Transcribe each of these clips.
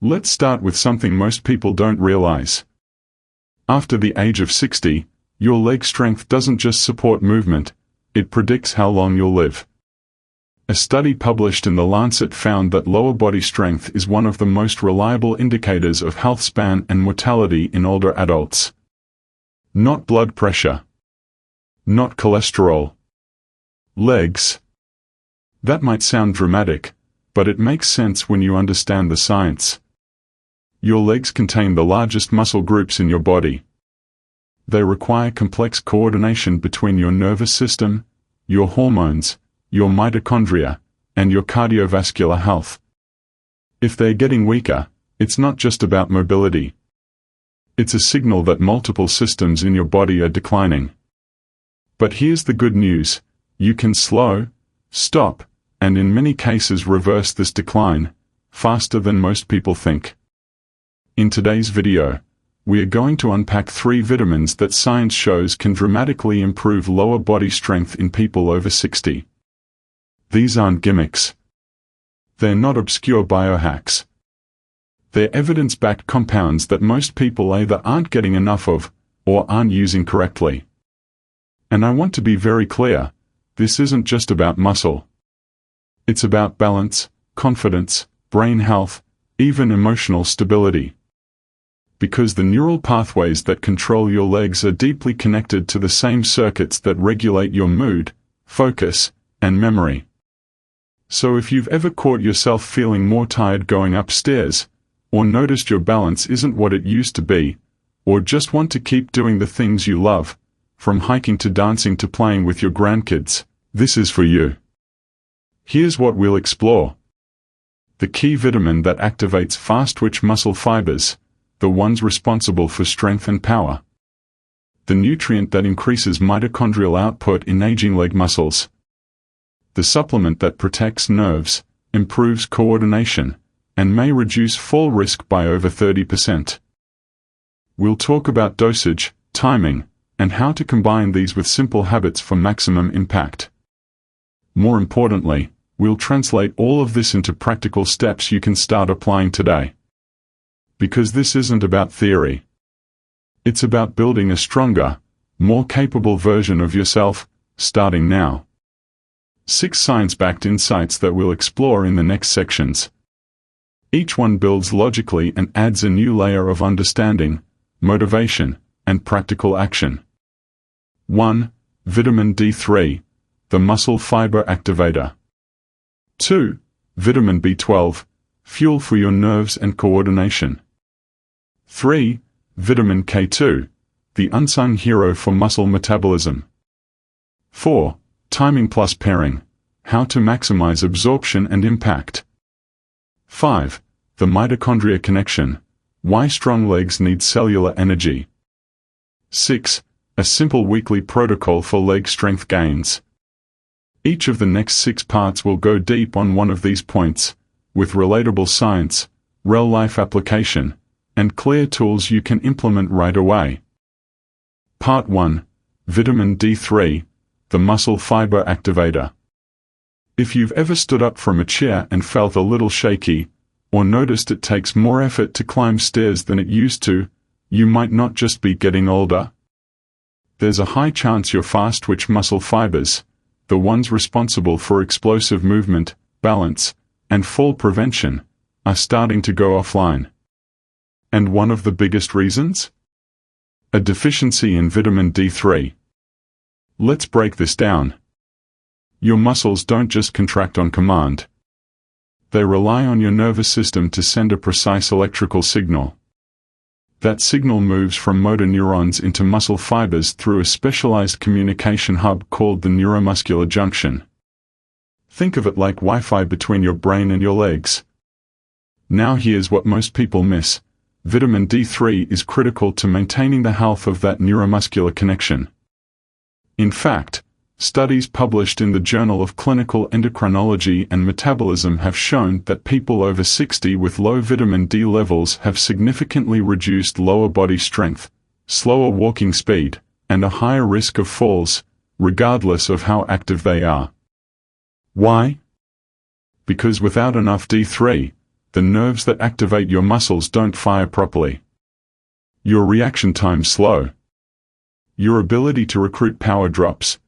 Let's start with something most people don't realize. After the age of 60, your leg strength doesn't just support movement, it predicts how long you'll live. A study published in The Lancet found that lower body strength is one of the most reliable indicators of health span and mortality in older adults. Not blood pressure. Not cholesterol. Legs. That might sound dramatic, but it makes sense when you understand the science. Your legs contain the largest muscle groups in your body. They require complex coordination between your nervous system, your hormones, your mitochondria, and your cardiovascular health. If they're getting weaker, it's not just about mobility. It's a signal that multiple systems in your body are declining. But here's the good news: you can slow, stop, and in many cases reverse this decline, faster than most people think. In today's video, we are going to unpack 3 vitamins that science shows can dramatically improve lower body strength in people over 60. These aren't gimmicks. They're not obscure biohacks. They're evidence-backed compounds that most people either aren't getting enough of, or aren't using correctly. And I want to be very clear, this isn't just about muscle. It's about balance, confidence, brain health, even emotional stability. Because the neural pathways that control your legs are deeply connected to the same circuits that regulate your mood, focus, and memory. So if you've ever caught yourself feeling more tired going upstairs, or noticed your balance isn't what it used to be, or just want to keep doing the things you love, from hiking to dancing to playing with your grandkids, this is for you. Here's what we'll explore. The key vitamin that activates fast-twitch muscle fibers, the ones responsible for strength and power. The nutrient that increases mitochondrial output in aging leg muscles. The supplement that protects nerves, improves coordination, and may reduce fall risk by over 30%. We'll talk about dosage, timing, and how to combine these with simple habits for maximum impact. More importantly, we'll translate all of this into practical steps you can start applying today. Because this isn't about theory. It's about building a stronger, more capable version of yourself, starting now. 6 science-backed insights that we'll explore in the next sections. Each one builds logically and adds a new layer of understanding, motivation, and practical action. 1. Vitamin D3, the muscle fiber activator. 2. Vitamin B12, fuel for your nerves and coordination. 3. Vitamin K2, the unsung hero for muscle metabolism. 4. Timing plus pairing, how to maximize absorption and impact. 5. The mitochondria connection, why strong legs need cellular energy. 6. A simple weekly protocol for leg strength gains. Each of the next 6 parts will go deep on one of these points, with relatable science, real-life application, and clear tools you can implement right away. Part 1. Vitamin D3, the muscle fiber activator. If you've ever stood up from a chair and felt a little shaky, or noticed it takes more effort to climb stairs than it used to, you might not just be getting older. There's a high chance your fast-twitch muscle fibers, the ones responsible for explosive movement, balance, and fall prevention, are starting to go offline. And one of the biggest reasons? A deficiency in vitamin D3. Let's break this down. Your muscles don't just contract on command. They rely on your nervous system to send a precise electrical signal. That signal moves from motor neurons into muscle fibers through a specialized communication hub called the neuromuscular junction. Think of it like Wi-Fi between your brain and your legs. Now here's what most people miss. Vitamin D3 is critical to maintaining the health of that neuromuscular connection. In fact, studies published in the Journal of Clinical Endocrinology and Metabolism have shown that people over 60 with low vitamin D levels have significantly reduced lower body strength, slower walking speed, and a higher risk of falls, regardless of how active they are. Why? Because without enough D3, the nerves that activate your muscles don't fire properly. Your reaction time's slow. Your ability to recruit power drops.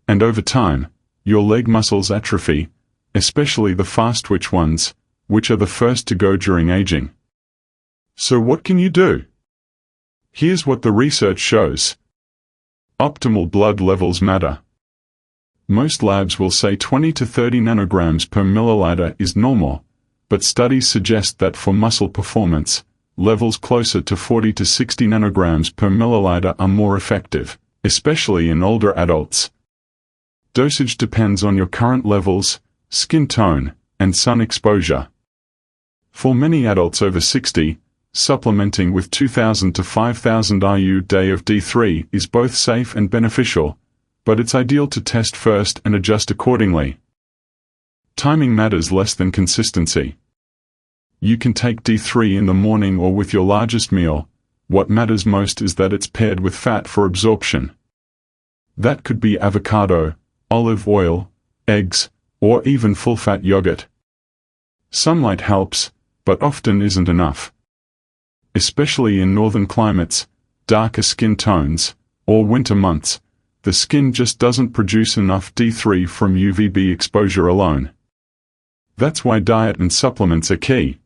And over time, your leg muscles atrophy, especially the fast-twitch ones, which are the first to go during aging. So what can you do? Here's what the research shows. Optimal blood levels matter. Most labs will say 20 to 30 nanograms per milliliter is normal, but studies suggest that for muscle performance, levels closer to 40 to 60 nanograms per milliliter are more effective, especially in older adults. Dosage depends on your current levels, skin tone, and sun exposure. For many adults over 60, supplementing with 2,000 to 5,000 IU/day of D3 is both safe and beneficial, but it's ideal to test first and adjust accordingly. Timing matters less than consistency. You can take D3 in the morning or with your largest meal. What matters most is that it's paired with fat for absorption. That could be avocado, olive oil, eggs, or even full-fat yogurt. Sunlight helps, but often isn't enough. Especially in northern climates, darker skin tones, or winter months, the skin just doesn't produce enough D3 from UVB exposure alone. That's why diet and supplements are key.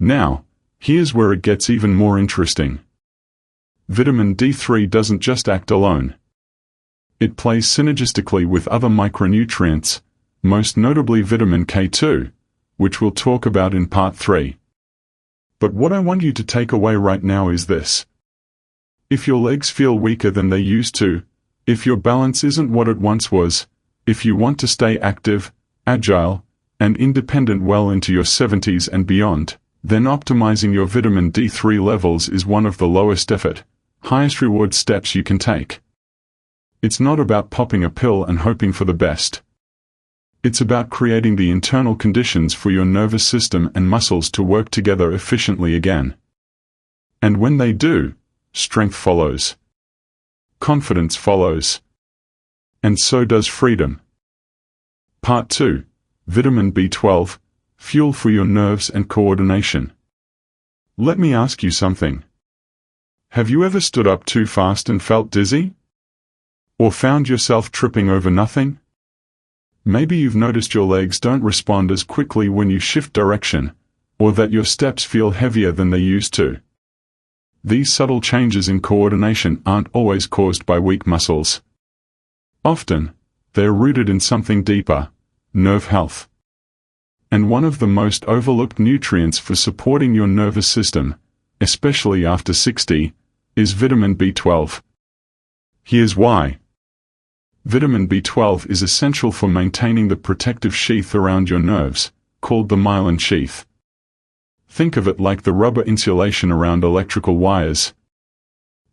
Now, here's where it gets even more interesting. Vitamin D3 doesn't just act alone. It plays synergistically with other micronutrients, most notably vitamin K2, which we'll talk about in part 3. But what I want you to take away right now is this. If your legs feel weaker than they used to, if your balance isn't what it once was, if you want to stay active, agile, and independent well into your 70s and beyond, then optimizing your vitamin D3 levels is one of the lowest effort, highest reward steps you can take. It's not about popping a pill and hoping for the best. It's about creating the internal conditions for your nervous system and muscles to work together efficiently again. And when they do, strength follows. Confidence follows. And so does freedom. Part 2. Vitamin B12, fuel for your nerves and coordination. Let me ask you something. Have you ever stood up too fast and felt dizzy? Or found yourself tripping over nothing? Maybe you've noticed your legs don't respond as quickly when you shift direction, or that your steps feel heavier than they used to. These subtle changes in coordination aren't always caused by weak muscles. Often, they're rooted in something deeper, nerve health. And one of the most overlooked nutrients for supporting your nervous system, especially after 60, is vitamin B12. Here's why. Vitamin B12 is essential for maintaining the protective sheath around your nerves, called the myelin sheath. Think of it like the rubber insulation around electrical wires.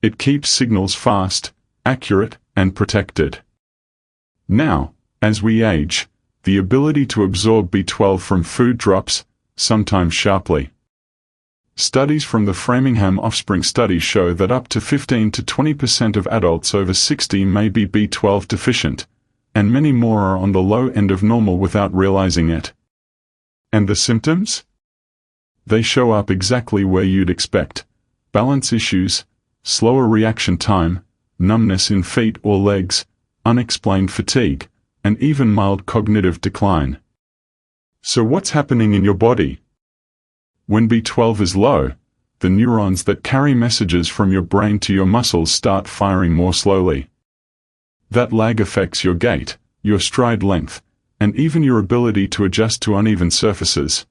It keeps signals fast, accurate, and protected. Now, as we age, the ability to absorb B12 from food drops, sometimes sharply. Studies from the Framingham Offspring Study show that up to 15 to 20% of adults over 60 may be B12 deficient, and many more are on the low end of normal without realizing it. And the symptoms? They show up exactly where you'd expect: balance issues, slower reaction time, numbness in feet or legs, unexplained fatigue, and even mild cognitive decline. So what's happening in your body? When B12 is low, the neurons that carry messages from your brain to your muscles start firing more slowly. That lag affects your gait, your stride length, and even your ability to adjust to uneven surfaces.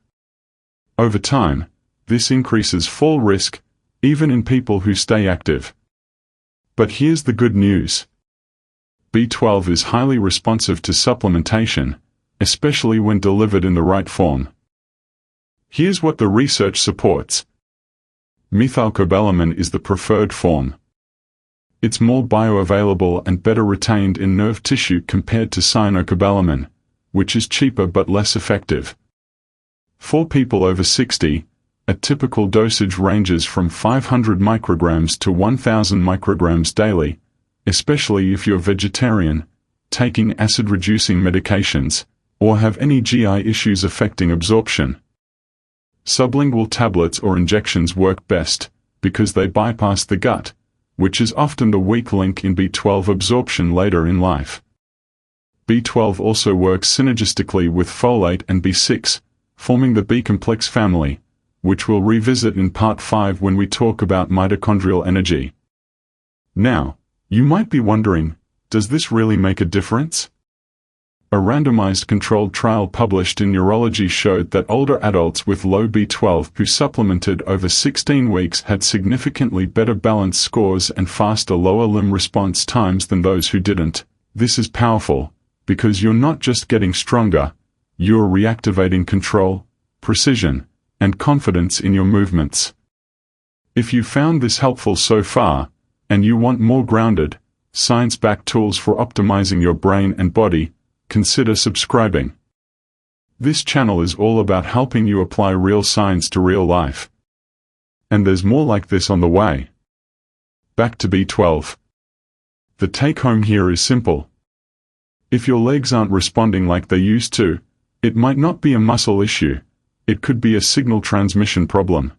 Over time, this increases fall risk, even in people who stay active. But here's the good news. B12 is highly responsive to supplementation, especially when delivered in the right form. Here's what the research supports. Methylcobalamin is the preferred form. It's more bioavailable and better retained in nerve tissue compared to cyanocobalamin, which is cheaper but less effective. For people over 60, a typical dosage ranges from 500 micrograms to 1,000 micrograms daily, especially if you're vegetarian, taking acid-reducing medications, or have any GI issues affecting absorption. Sublingual tablets or injections work best, because they bypass the gut, which is often the weak link in B12 absorption later in life. B12 also works synergistically with folate and B6, forming the B-complex family, which we'll revisit in Part 5 when we talk about mitochondrial energy. Now, you might be wondering, does this really make a difference? A randomized controlled trial published in Neurology showed that older adults with low B12 who supplemented over 16 weeks had significantly better balance scores and faster lower limb response times than those who didn't. This is powerful, because you're not just getting stronger, you're reactivating control, precision, and confidence in your movements. If you found this helpful so far, and you want more grounded, science-backed tools for optimizing your brain and body, consider subscribing. This channel is all about helping you apply real science to real life. And there's more like this on the way. Back to B12. The take-home here is simple. If your legs aren't responding like they used to, it might not be a muscle issue, it could be a signal transmission problem.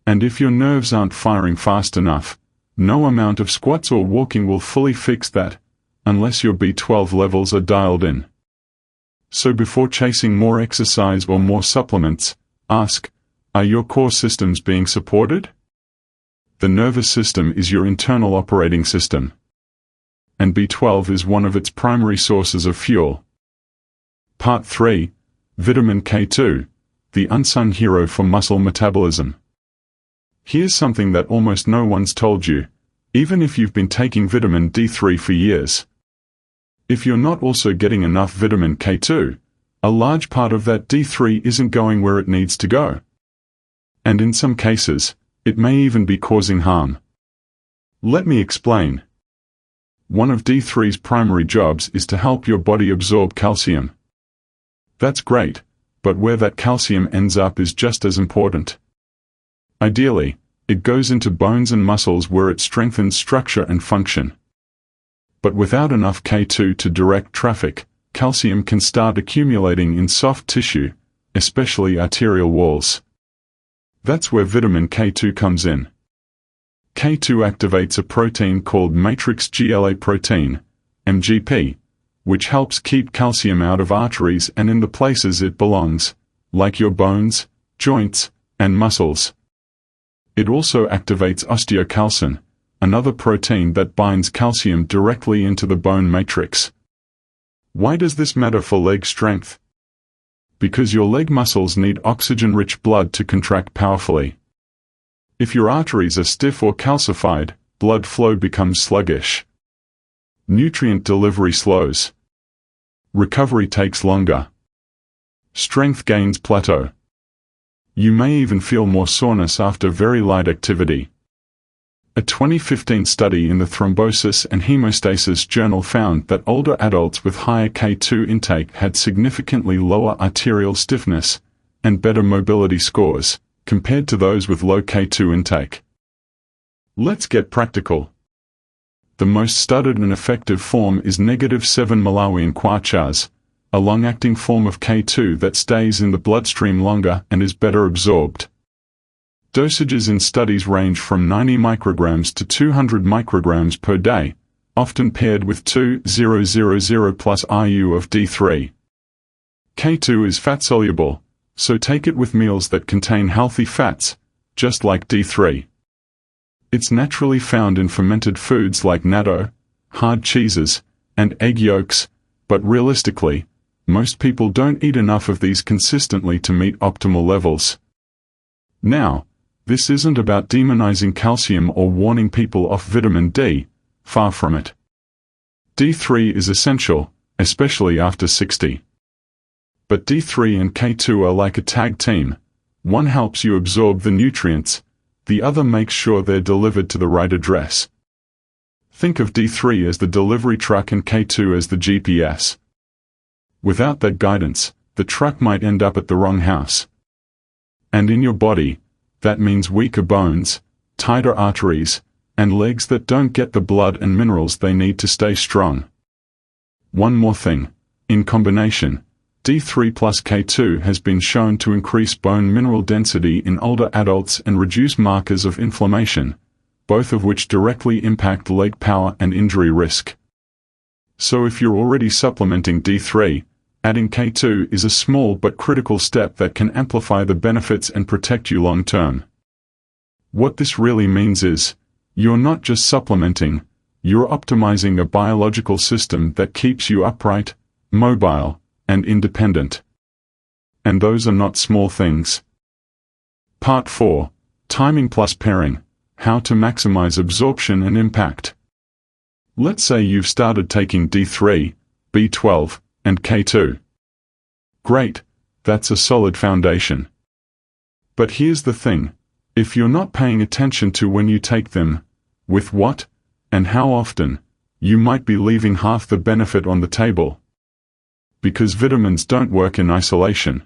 And if your nerves aren't firing fast enough, no amount of squats or walking will fully fix that, unless your B12 levels are dialed in. So before chasing more exercise or more supplements, ask, are your core systems being supported? The nervous system is your internal operating system, and B12 is one of its primary sources of fuel. Part 3. Vitamin K2, the unsung hero for muscle metabolism. Here's something that almost no one's told you, even if you've been taking vitamin D3 for years. If you're not also getting enough vitamin K2, a large part of that D3 isn't going where it needs to go. And in some cases, it may even be causing harm. Let me explain. One of D3's primary jobs is to help your body absorb calcium. That's great, but where that calcium ends up is just as important. Ideally, it goes into bones and muscles where it strengthens structure and function. But without enough K2 to direct traffic, calcium can start accumulating in soft tissue, especially arterial walls. That's where vitamin K2 comes in. K2 activates a protein called matrix GLA protein, MGP, which helps keep calcium out of arteries and in the places it belongs, like your bones, joints, and muscles. It also activates osteocalcin, another protein that binds calcium directly into the bone matrix. Why does this matter for leg strength? Because your leg muscles need oxygen-rich blood to contract powerfully. If your arteries are stiff or calcified, blood flow becomes sluggish. Nutrient delivery slows. Recovery takes longer. Strength gains plateau. You may even feel more soreness after very light activity. A 2015 study in the Thrombosis and Hemostasis Journal found that older adults with higher K2 intake had significantly lower arterial stiffness and better mobility scores, compared to those with low K2 intake. Let's get practical. The most studied and effective form is -7 Malawian kwarchas, a long-acting form of K2 that stays in the bloodstream longer and is better absorbed. Dosages in studies range from 90 micrograms to 200 micrograms per day, often paired with 2,000 plus IU of D3. K2 is fat-soluble, so take it with meals that contain healthy fats, just like D3. It's naturally found in fermented foods like natto, hard cheeses, and egg yolks, but realistically, most people don't eat enough of these consistently to meet optimal levels. Now, this isn't about demonizing calcium or warning people off vitamin D, far from it. D3 is essential, especially after 60. But D3 and K2 are like a tag team. One helps you absorb the nutrients, the other makes sure they're delivered to the right address. Think of D3 as the delivery truck and K2 as the GPS. Without that guidance, the truck might end up at the wrong house. And in your body, that means weaker bones, tighter arteries, and legs that don't get the blood and minerals they need to stay strong. One more thing, in combination, D3 plus K2 has been shown to increase bone mineral density in older adults and reduce markers of inflammation, both of which directly impact leg power and injury risk. So if you're already supplementing D3, adding K2 is a small but critical step that can amplify the benefits and protect you long term. What this really means is, you're not just supplementing, you're optimizing a biological system that keeps you upright, mobile, and independent. And those are not small things. Part 4. Timing plus pairing. How to maximize absorption and impact. Let's say you've started taking D3, B12, and K2. Great, that's a solid foundation. But here's the thing, if you're not paying attention to when you take them, with what, and how often, you might be leaving half the benefit on the table. Because vitamins don't work in isolation.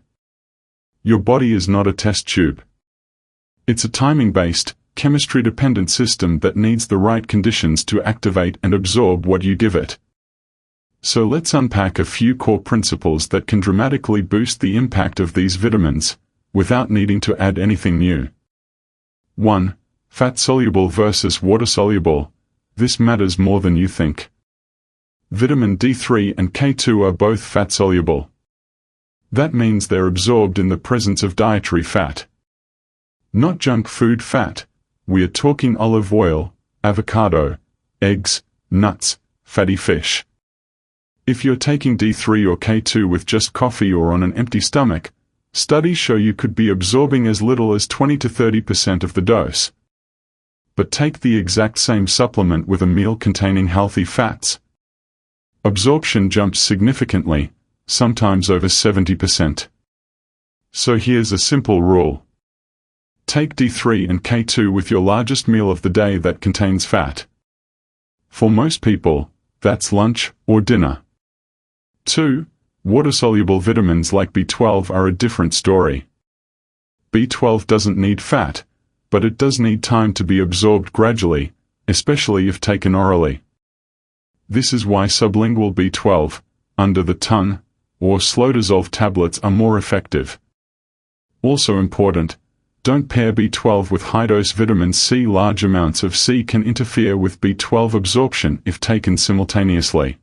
Your body is not a test tube. It's a timing-based, chemistry-dependent system that needs the right conditions to activate and absorb what you give it. So let's unpack a few core principles that can dramatically boost the impact of these vitamins, without needing to add anything new. 1. Fat-soluble versus water-soluble. This matters more than you think. Vitamin D3 and K2 are both fat-soluble. That means they're absorbed in the presence of dietary fat. Not junk food fat, we are talking olive oil, avocado, eggs, nuts, fatty fish. If you're taking D3 or K2 with just coffee or on an empty stomach, studies show you could be absorbing as little as 20 to 30% of the dose. But take the exact same supplement with a meal containing healthy fats. Absorption jumps significantly, sometimes over 70%. So here's a simple rule. Take D3 and K2 with your largest meal of the day that contains fat. For most people, that's lunch or dinner. 2. Water-soluble vitamins like B12 are a different story. B12 doesn't need fat, but it does need time to be absorbed gradually, especially if taken orally. This is why sublingual B12, under the tongue, or slow-dissolve tablets are more effective. Also important, don't pair B12 with high-dose vitamin C. Large amounts of C can interfere with B12 absorption if taken simultaneously.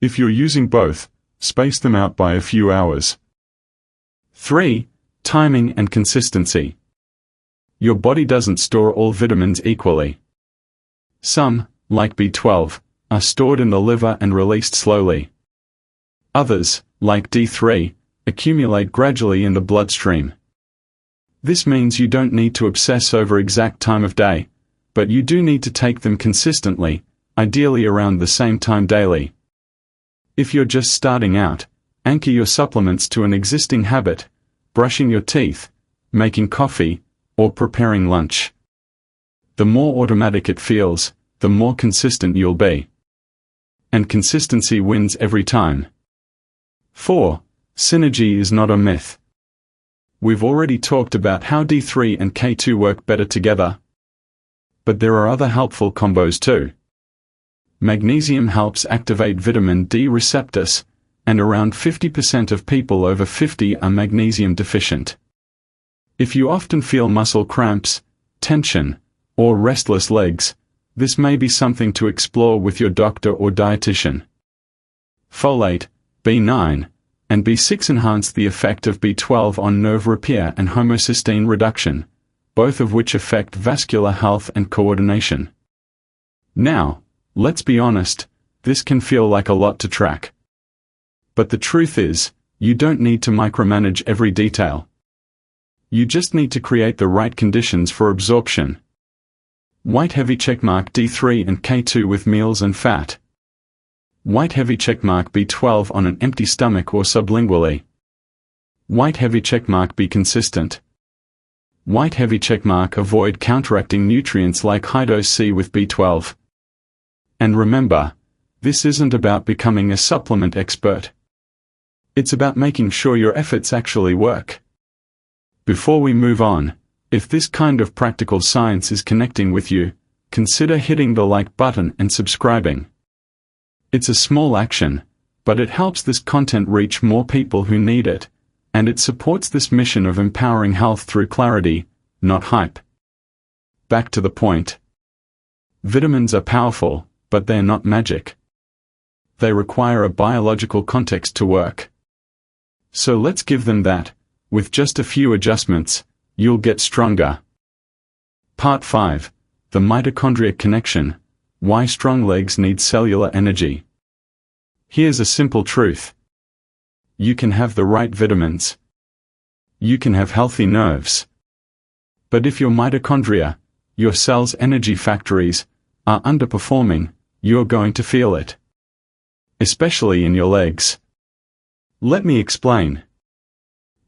If you're using both, space them out by a few hours. 3. Timing and consistency. Your body doesn't store all vitamins equally. Some, like B12, are stored in the liver and released slowly. Others, like D3, accumulate gradually in the bloodstream. This means you don't need to obsess over exact time of day, but you do need to take them consistently, ideally around the same time daily. If you're just starting out, anchor your supplements to an existing habit, brushing your teeth, making coffee, or preparing lunch. The more automatic it feels, the more consistent you'll be. And consistency wins every time. 4. Synergy is not a myth. We've already talked about how D3 and K2 work better together. But there are other helpful combos too. Magnesium helps activate vitamin D receptors, and around 50% of people over 50 are magnesium deficient. If you often feel muscle cramps, tension, or restless legs, this may be something to explore with your doctor or dietitian. Folate, B9, and B6 enhance the effect of B12 on nerve repair and homocysteine reduction, both of which affect vascular health and coordination. Now, let's be honest, this can feel like a lot to track. But the truth is, you don't need to micromanage every detail. You just need to create the right conditions for absorption. White heavy checkmark D3 and K2 with meals and fat. White heavy checkmark B12 on an empty stomach or sublingually. White heavy checkmark be consistent. White heavy checkmark avoid counteracting nutrients like high-dose C with B12. And remember, this isn't about becoming a supplement expert. It's about making sure your efforts actually work. Before we move on, if this kind of practical science is connecting with you, consider hitting the like button and subscribing. It's a small action, but it helps this content reach more people who need it, and it supports this mission of empowering health through clarity, not hype. Back to the point. Vitamins are powerful, but they're not magic. They require a biological context to work. So let's give them that. With just a few adjustments, you'll get stronger. Part 5. The mitochondria connection. Why strong legs need cellular energy. Here's a simple truth. You can have the right vitamins. You can have healthy nerves. But if your mitochondria, your cell's energy factories, are underperforming, you're going to feel it. Especially in your legs. Let me explain.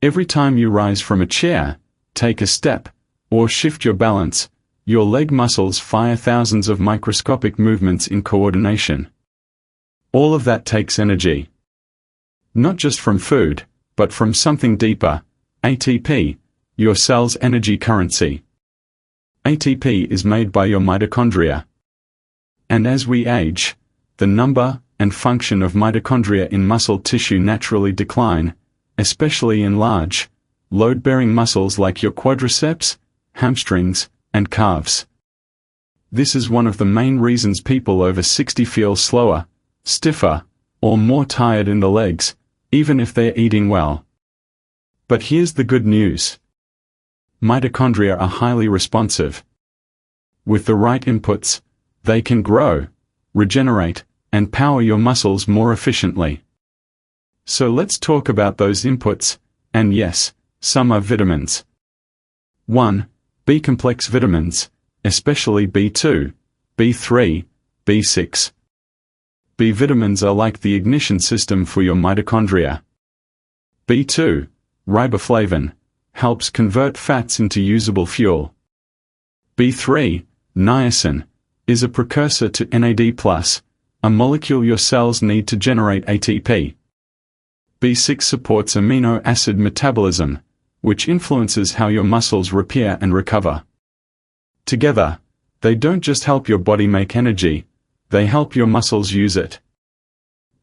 Every time you rise from a chair, take a step, or shift your balance, your leg muscles fire thousands of microscopic movements in coordination. All of that takes energy. Not just from food, but from something deeper, ATP, your cell's energy currency. ATP is made by your mitochondria. And as we age, the number and function of mitochondria in muscle tissue naturally decline, especially in large, load-bearing muscles like your quadriceps, hamstrings, and calves. This is one of the main reasons people over 60 feel slower, stiffer, or more tired in the legs, even if they're eating well. But here's the good news. Mitochondria are highly responsive. With the right inputs, they can grow, regenerate, and power your muscles more efficiently. So let's talk about those inputs, and yes, some are vitamins. 1. B-complex vitamins, especially B2, B3, B6. B vitamins are like the ignition system for your mitochondria. B2, riboflavin, helps convert fats into usable fuel. B3, niacin, is a precursor to NAD+, a molecule your cells need to generate ATP. B6 supports amino acid metabolism, which influences how your muscles repair and recover. Together, they don't just help your body make energy, they help your muscles use it.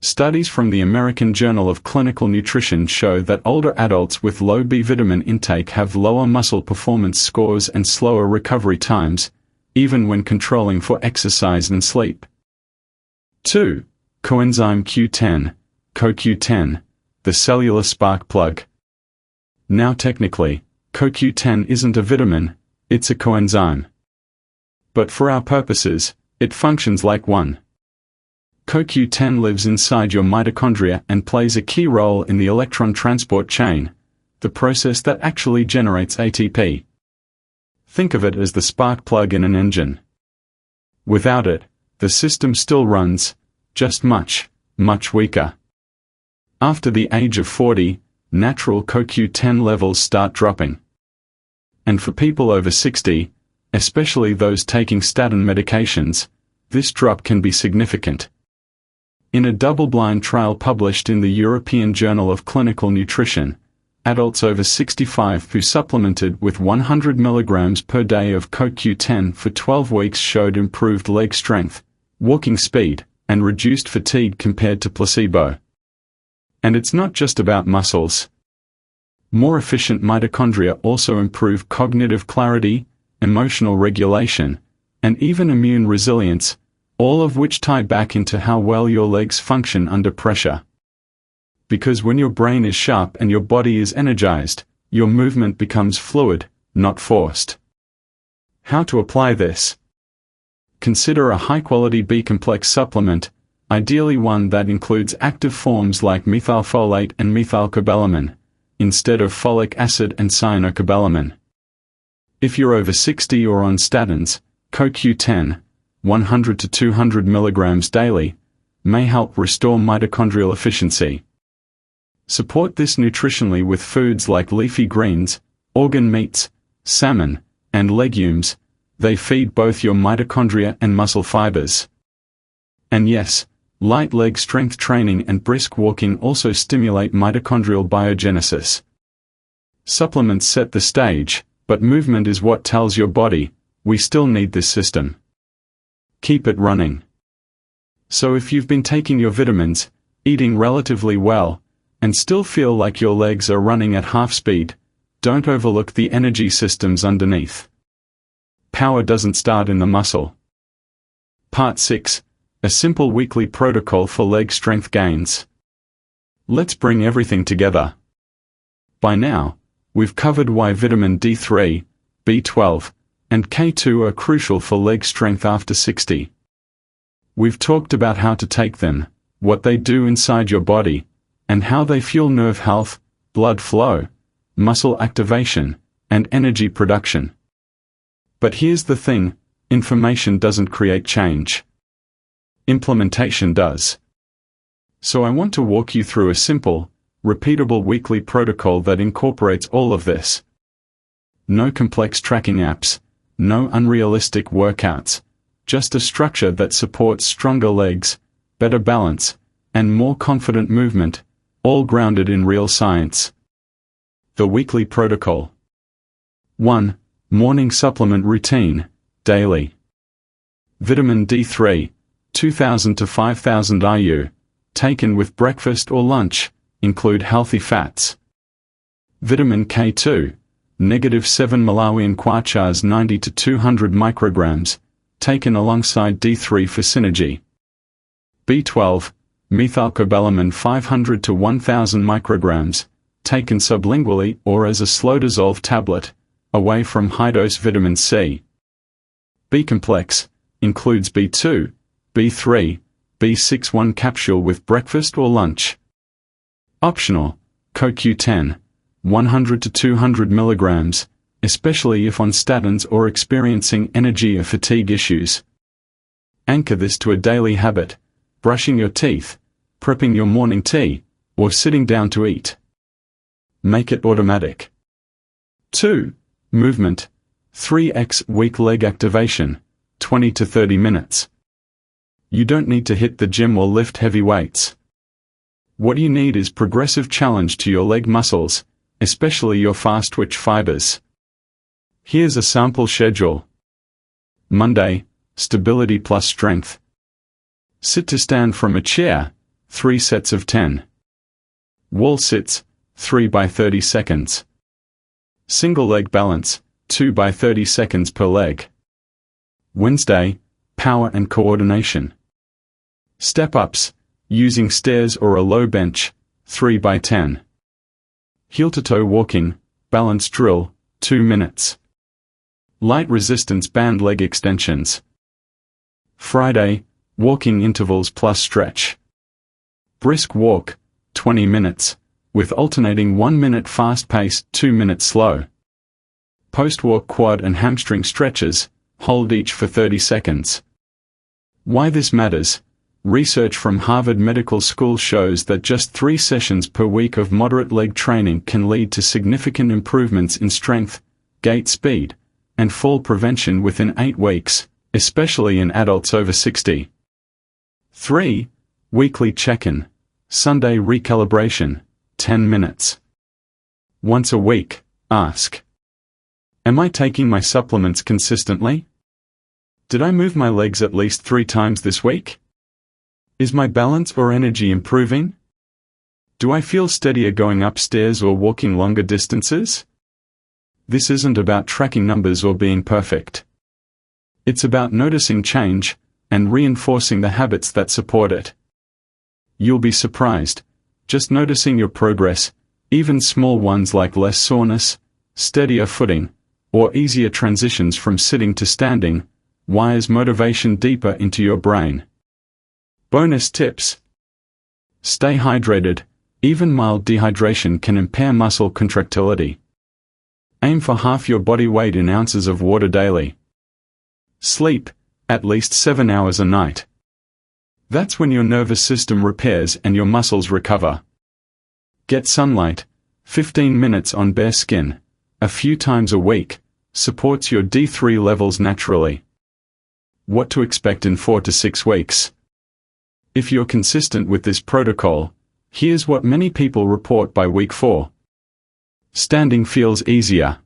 Studies from the American Journal of Clinical Nutrition show that older adults with low B vitamin intake have lower muscle performance scores and slower recovery times, even when controlling for exercise and sleep. 2. Coenzyme Q10, CoQ10, the cellular spark plug. Now technically, CoQ10 isn't a vitamin, it's a coenzyme. But for our purposes, it functions like one. CoQ10 lives inside your mitochondria and plays a key role in the electron transport chain, the process that actually generates ATP. Think of it as the spark plug in an engine. Without it, the system still runs, just much, much weaker. After the age of 40, natural CoQ10 levels start dropping. And for people over 60, especially those taking statin medications, this drop can be significant. In a double-blind trial published in the European Journal of Clinical Nutrition, adults over 65 who supplemented with 100 mg per day of CoQ10 for 12 weeks showed improved leg strength, walking speed, and reduced fatigue compared to placebo. And it's not just about muscles. More efficient mitochondria also improve cognitive clarity, emotional regulation, and even immune resilience, all of which tie back into how well your legs function under pressure. Because when your brain is sharp and your body is energized, your movement becomes fluid, not forced. How to apply this? Consider a high-quality B-complex supplement, ideally one that includes active forms like methylfolate and methylcobalamin, instead of folic acid and cyanocobalamin. If you're over 60 or on statins, CoQ10, 100 to 200 mg daily, may help restore mitochondrial efficiency. Support this nutritionally with foods like leafy greens, organ meats, salmon, and legumes. They feed both your mitochondria and muscle fibers. And yes, light leg strength training and brisk walking also stimulate mitochondrial biogenesis. Supplements set the stage, but movement is what tells your body, we still need this system. Keep it running. So if you've been taking your vitamins, eating relatively well, and still feel like your legs are running at half speed, don't overlook the energy systems underneath. Power doesn't start in the muscle. Part 6. A simple weekly protocol for leg strength gains. Let's bring everything together. By now, we've covered why vitamin D3, B12, and K2 are crucial for leg strength after 60. We've talked about how to take them, what they do inside your body, and how they fuel nerve health, blood flow, muscle activation, and energy production. But here's the thing, information doesn't create change. Implementation does. So I want to walk you through a simple, repeatable weekly protocol that incorporates all of this. No complex tracking apps, no unrealistic workouts, just a structure that supports stronger legs, better balance, and more confident movement, all grounded in real science. The weekly protocol. 1. Morning supplement routine, daily. Vitamin D3, 2000 to 5000 IU, taken with breakfast or lunch, include healthy fats. Vitamin K2, -7 Malawian kwacha's 90 to 200 micrograms, taken alongside D3 for synergy. B12, methylcobalamin 500 to 1000 micrograms, taken sublingually or as a slow-dissolve tablet, away from high-dose vitamin C. B-complex, includes B2, B3, B6 one capsule with breakfast or lunch. Optional, CoQ10, 100 to 200 milligrams, especially if on statins or experiencing energy or fatigue issues. Anchor this to a daily habit, brushing your teeth, prepping your morning tea, or sitting down to eat. Make it automatic. 2. Movement, 3x week leg activation, 20 to 30 minutes. You don't need to hit the gym or lift heavy weights. What you need is progressive challenge to your leg muscles, especially your fast-twitch fibers. Here's a sample schedule. Monday, stability plus strength. Sit to stand from a chair, 3 sets of 10. Wall sits, 3 by 30 seconds. Single leg balance, 2 by 30 seconds per leg. Wednesday, power and coordination. Step-ups, using stairs or a low bench, 3 by 10. Heel-to-toe walking, balance drill, 2 minutes. Light resistance band leg extensions. Friday, walking intervals plus stretch. Brisk walk, 20 minutes, with alternating 1 minute fast pace, 2 minutes slow. Post-walk quad and hamstring stretches, hold each for 30 seconds. Why this matters? Research from Harvard Medical School shows that just 3 sessions per week of moderate leg training can lead to significant improvements in strength, gait speed, and fall prevention within 8 weeks, especially in adults over 60. 3. Weekly check-in, Sunday recalibration, 10 minutes. Once a week, ask. Am I taking my supplements consistently? Did I move my legs at least 3 times this week? Is my balance or energy improving? Do I feel steadier going upstairs or walking longer distances? This isn't about tracking numbers or being perfect. It's about noticing change, and reinforcing the habits that support it. You'll be surprised, just noticing your progress, even small ones like less soreness, steadier footing, or easier transitions from sitting to standing, wires motivation deeper into your brain. Bonus tips. Stay hydrated. Even mild dehydration can impair muscle contractility. Aim for half your body weight in ounces of water daily. Sleep, at least 7 hours a night. That's when your nervous system repairs and your muscles recover. Get sunlight, 15 minutes on bare skin, a few times a week, supports your D3 levels naturally. What to expect in 4 to 6 weeks. If you're consistent with this protocol, here's what many people report by week 4. Standing feels easier.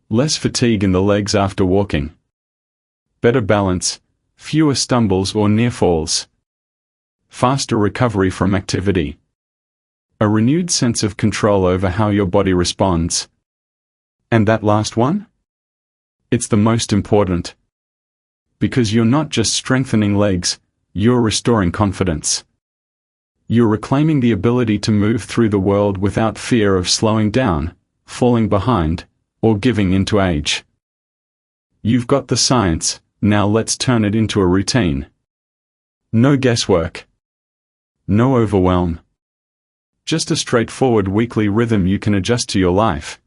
Less fatigue in the legs after walking. Better balance, fewer stumbles or near falls. faster recovery from activity. A renewed sense of control over how your body responds. And that last one? It's the most important. Because you're not just strengthening legs, you're restoring confidence. You're reclaiming the ability to move through the world without fear of slowing down, falling behind, or giving in to age. You've got the science, now let's turn it into a routine. No guesswork. No overwhelm. Just a straightforward weekly rhythm you can adjust to your life.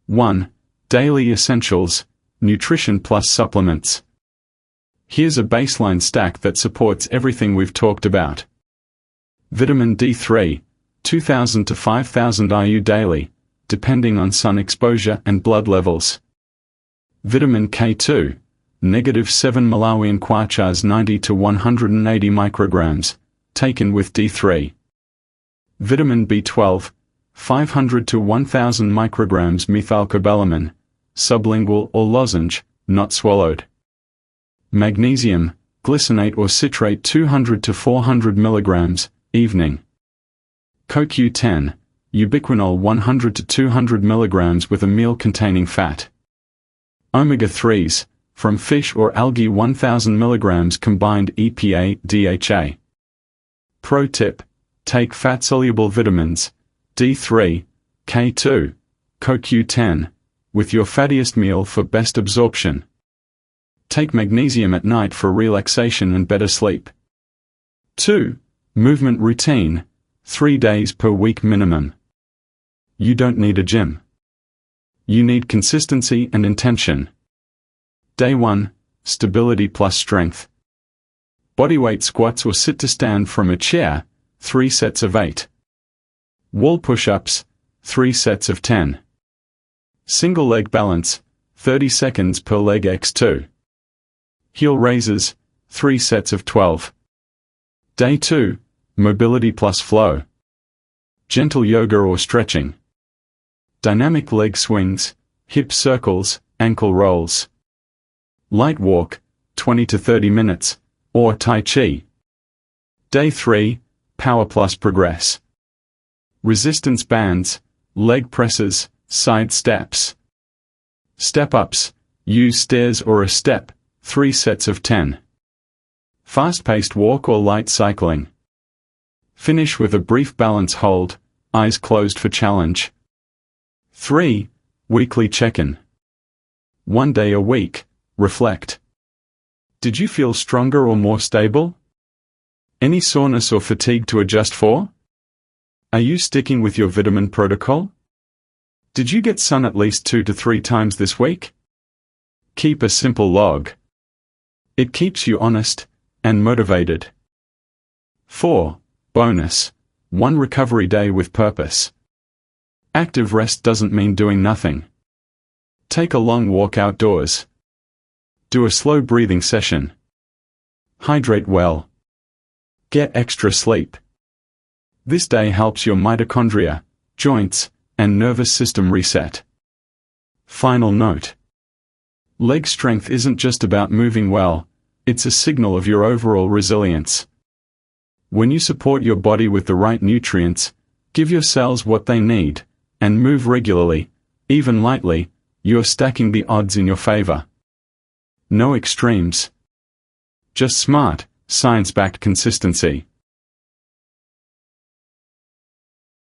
1. Daily essentials, nutrition plus supplements. Here's a baseline stack that supports everything we've talked about. Vitamin D3, 2,000 to 5,000 IU daily, depending on sun exposure and blood levels. Vitamin K2, -7 Malawian kwacha's 90 to 180 micrograms, taken with D3. Vitamin B12, 500 to 1,000 micrograms methylcobalamin, sublingual or lozenge, not swallowed. Magnesium, glycinate or citrate 200 to 400 milligrams, evening. CoQ10, ubiquinol 100 to 200 milligrams with a meal containing fat. Omega-3s, from fish or algae 1000 milligrams combined EPA, DHA. Pro tip, take fat-soluble vitamins, D3, K2, CoQ10, with your fattiest meal for best absorption. Take magnesium at night for relaxation and better sleep. 2. Movement routine, 3 days per week minimum. You don't need a gym. You need consistency and intention. Day 1, stability plus strength. Bodyweight squats or sit to stand from a chair, 3 sets of 8. Wall push-ups, 3 sets of 10. Single leg balance, 30 seconds per leg x2. Heel raises, 3 sets of 12. Day 2, mobility plus flow. Gentle yoga or stretching. Dynamic leg swings, hip circles, ankle rolls. Light walk, 20 to 30 minutes, or Tai Chi. Day 3, power plus progress. Resistance bands, leg presses, side steps. Step-ups, use stairs or a step, 3 sets of 10. Fast-paced walk or light cycling. Finish with a brief balance hold, eyes closed for challenge. 3. Weekly check-in. 1 day a week, reflect. Did you feel stronger or more stable? Any soreness or fatigue to adjust for? Are you sticking with your vitamin protocol? Did you get sun at least 2 to 3 times this week? Keep a simple log. It keeps you honest and motivated. 4. Bonus. 1 recovery day with purpose. Active rest doesn't mean doing nothing. Take a long walk outdoors. Do a slow breathing session. Hydrate well. Get extra sleep. This day helps your mitochondria, joints, and nervous system reset. Final note. Leg strength isn't just about moving well, it's a signal of your overall resilience. When you support your body with the right nutrients, give your cells what they need, and move regularly, even lightly, you're stacking the odds in your favor. No extremes. Just smart, science-backed consistency.